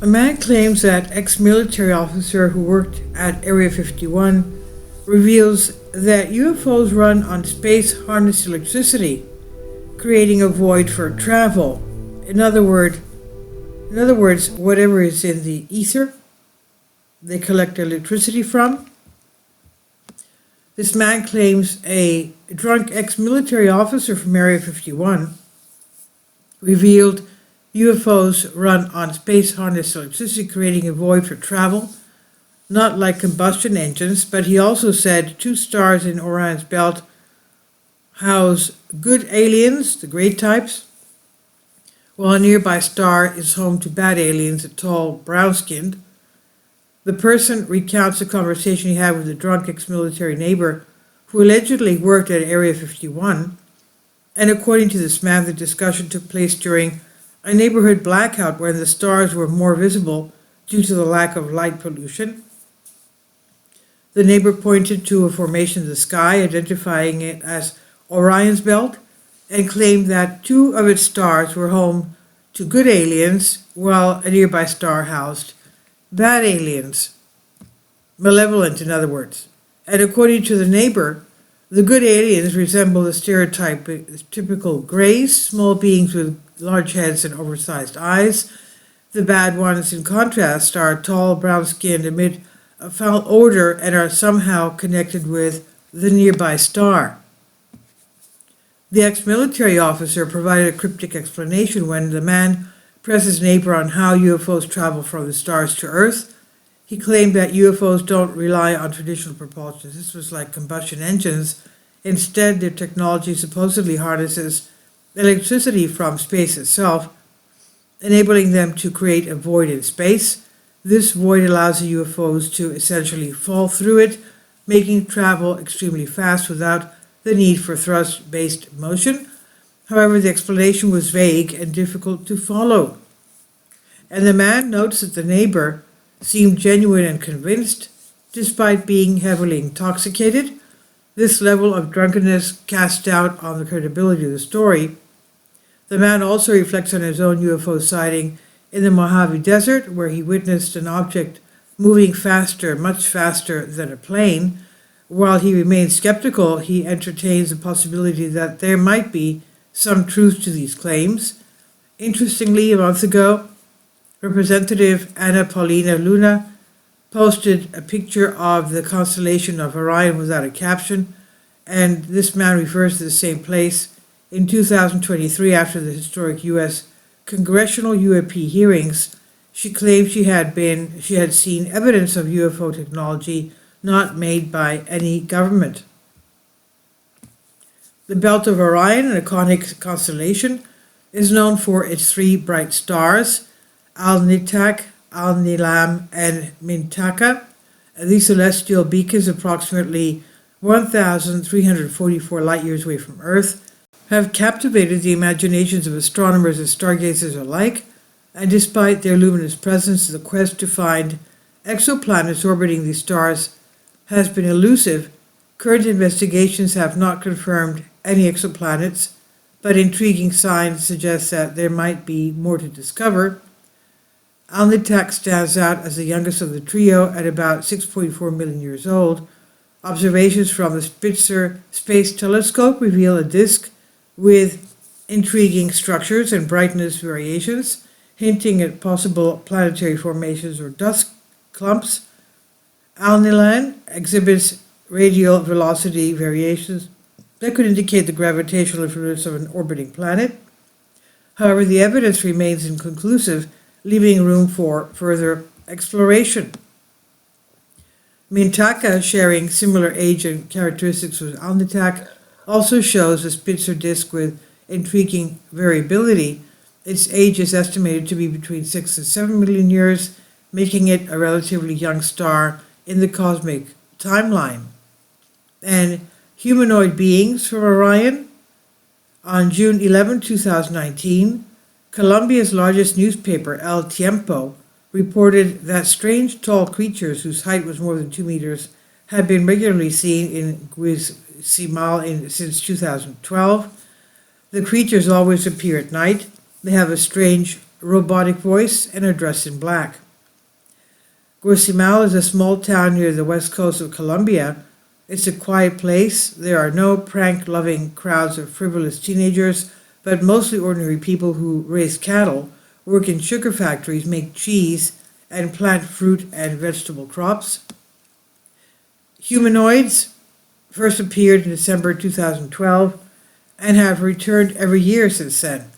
man claims that ex-military officer who worked at Area 51 reveals that UFOs run on space-harnessed electricity, creating a void for travel. In other words, whatever is in the ether, they collect electricity from. This man claims a drunk ex-military officer from Area 51 revealed UFOs run on space-harnessed electricity, creating a void for travel, not like combustion engines, but he also said 2 stars in Orion's belt house good aliens, the great types, while a nearby star is home to bad aliens, the tall, brown-skinned. The person recounts a conversation he had with a drunk ex-military neighbor who allegedly worked at Area 51, and according to this man, the discussion took place during a neighborhood blackout when the stars were more visible due to the lack of light pollution. The neighbor pointed to a formation in the sky, identifying it as Orion's belt, and claimed that 2 of its stars were home to good aliens, while a nearby star housed bad aliens, malevolent in other words. And according to the neighbor, the good aliens resemble the stereotypical greys, small beings with large heads and oversized eyes. The bad ones, in contrast, are tall, brown-skinned, emit a foul odor, and are somehow connected with the nearby star. The ex-military officer provided a cryptic explanation when the man pressed his neighbor on how UFOs travel from the stars to Earth. He claimed that UFOs don't rely on traditional propulsion. This was like combustion engines. Instead, their technology supposedly harnesses electricity from space itself, enabling them to create a void in space. This void allows the UFOs to essentially fall through it, making travel extremely fast without the need for thrust-based motion. However, the explanation was vague and difficult to follow. And the man notes that the neighbor seemed genuine and convinced, despite being heavily intoxicated. This level of drunkenness cast doubt on the credibility of the story. The man also reflects on his own UFO sighting in the Mojave Desert, where he witnessed an object moving faster, much faster than a plane. While he remains skeptical, he entertains the possibility that there might be some truth to these claims. Interestingly, a month ago, Representative Anna Paulina Luna posted a picture of the constellation of Orion without a caption, and this man refers to the same place. In 2023, after the historic U.S. congressional UAP hearings, she claimed she had seen evidence of UFO technology not made by any government. The Belt of Orion, an iconic constellation, is known for its 3 bright stars, Al-Nitak, Al-Nilam, and Mintaka. These celestial beacons, approximately 1,344 light-years away from Earth, have captivated the imaginations of astronomers and stargazers alike, and despite their luminous presence, the quest to find exoplanets orbiting these stars has been elusive. Current investigations have not confirmed any exoplanets, but intriguing signs suggest that there might be more to discover. Al-Nitak stands out as the youngest of the trio at about 6.4 million years old. Observations from the Spitzer Space Telescope reveal a disk with intriguing structures and brightness variations, hinting at possible planetary formations or dust clumps. Al-Nilam exhibits radial velocity variations that could indicate the gravitational influence of an orbiting planet. However, the evidence remains inconclusive, leaving room for further exploration. Mintaka, sharing similar age and characteristics with Al-Nitak, also shows a Spitzer disk with intriguing variability. Its age is estimated to be between 6 and 7 million years, making it a relatively young star in the cosmic timeline. And humanoid beings from Orion. On June 11, 2019, Colombia's largest newspaper, El Tiempo, reported that strange tall creatures whose height was more than 2 meters had been regularly seen in Guizzimal since 2012. The creatures always appear at night. They have a strange robotic voice and are dressed in black. Guatemala is a small town near the west coast of Colombia. It's a quiet place. There are no prank-loving crowds of frivolous teenagers, but mostly ordinary people who raise cattle, work in sugar factories, make cheese, and plant fruit and vegetable crops. Humanoids first appeared in December 2012 and have returned every year since then.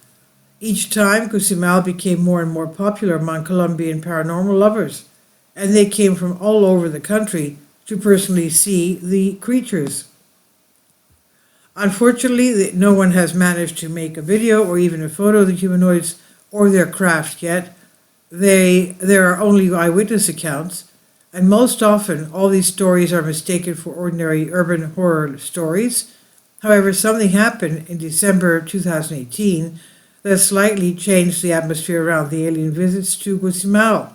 Each time, Guatemala became more and more popular among Colombian paranormal lovers, and they came from all over the country to personally see the creatures. Unfortunately, no one has managed to make a video or even a photo of the humanoids or their craft yet. There are only eyewitness accounts, and most often all these stories are mistaken for ordinary urban horror stories. However, something happened in December 2018 that slightly changed the atmosphere around the alien visits to Guatemala.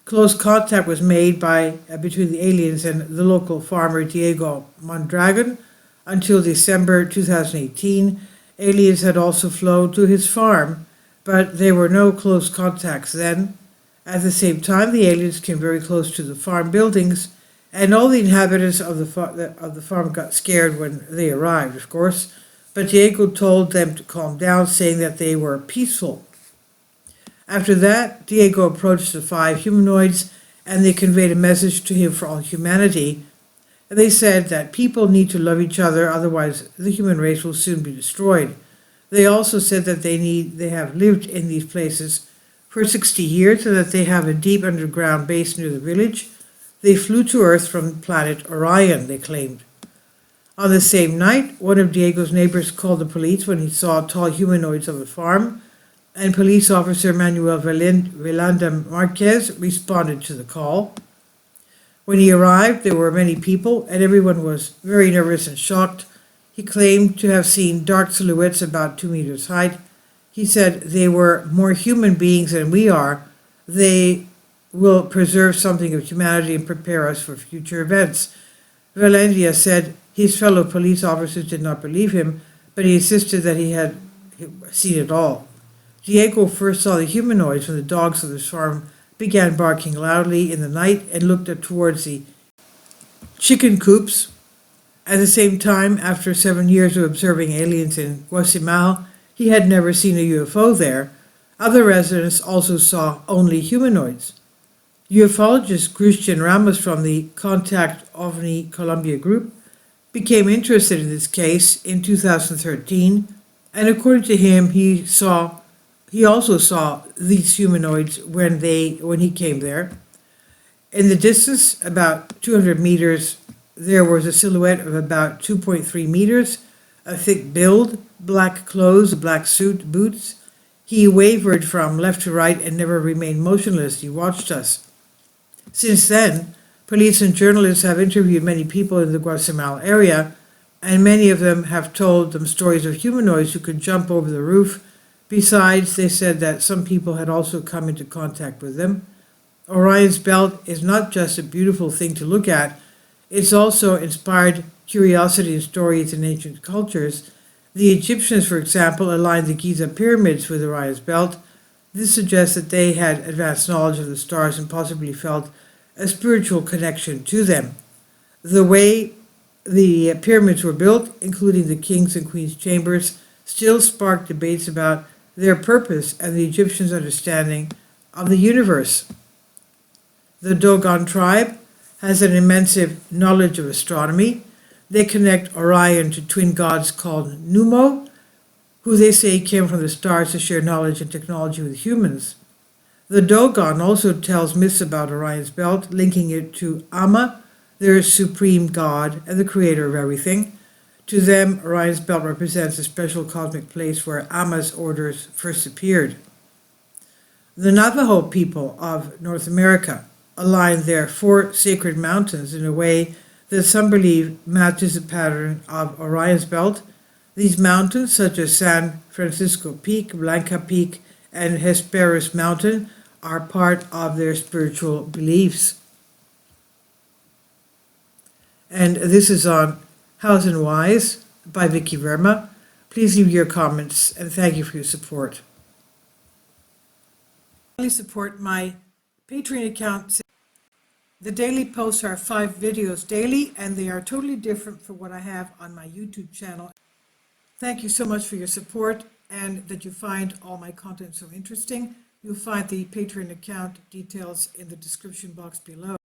Close contact was made between the aliens and the local farmer Diego Mondragon. Until December 2018, aliens had also flown to his farm, but there were no close contacts then. At the same time, the aliens came very close to the farm buildings, and all the inhabitants of the farm got scared when they arrived, of course, but Diego told them to calm down, saying that they were peaceful. After that, Diego approached the 5 humanoids, and they conveyed a message to him for all humanity. And they said that people need to love each other, otherwise the human race will soon be destroyed. They also said that they have lived in these places for 60 years and that they have a deep underground base near the village. They flew to Earth from planet Orion, they claimed. On the same night, one of Diego's neighbors called the police when he saw tall humanoids on the farm, and police officer Manuel Velanda Marquez responded to the call. When he arrived, there were many people, and everyone was very nervous and shocked. He claimed to have seen dark silhouettes about 2 meters height. He said they were more human beings than we are. They will preserve something of humanity and prepare us for future events. Valendia said his fellow police officers did not believe him, but he insisted that he had seen it all. Diego first saw the humanoids when the dogs of the farm began barking loudly in the night and looked up towards the chicken coops. At the same time, after 7 years of observing aliens in Guatemala, he had never seen a UFO there. Other residents also saw only humanoids. Ufologist Christian Ramos from the Contact OVNI Colombia group became interested in this case in 2013, and according to him, he also saw these humanoids when he came there. In the distance, about 200 meters, there was a silhouette of about 2.3 meters, a thick build, black clothes, a black suit, boots. He wavered from left to right and never remained motionless. He watched us. Since then, police and journalists have interviewed many people in the Guatemala area, and many of them have told them stories of humanoids who could jump over the roof. Besides, they said that some people had also come into contact with them. Orion's belt is not just a beautiful thing to look at, it's also inspired curiosity in stories in ancient cultures. The Egyptians, for example, aligned the Giza pyramids with Orion's belt. This suggests that they had advanced knowledge of the stars and possibly felt a spiritual connection to them. The way the pyramids were built, including the king's and queen's chambers, still sparked debates about their purpose and the Egyptians' understanding of the universe. The Dogon tribe has an immense knowledge of astronomy. They connect Orion to twin gods called Numo, who they say came from the stars to share knowledge and technology with humans. The Dogon also tells myths about Orion's belt, linking it to Amma, their supreme god and the creator of everything. To them, Orion's belt represents a special cosmic place where Amma's orders first appeared. The Navajo people of North America align their 4 sacred mountains in a way that some believe matches the pattern of Orion's belt. These mountains, such as San Francisco Peak, Blanca Peak, and Hesperus Mountain, are part of their spiritual beliefs. And this is on House and Wise by Vicky Verma. Please leave your comments and thank you for your support. support my Patreon account. The daily posts are 5 videos daily, and they are totally different from what I have on my YouTube channel. Thank you so much for your support and that you find all my content so interesting. You'll find the Patreon account details in the description box below.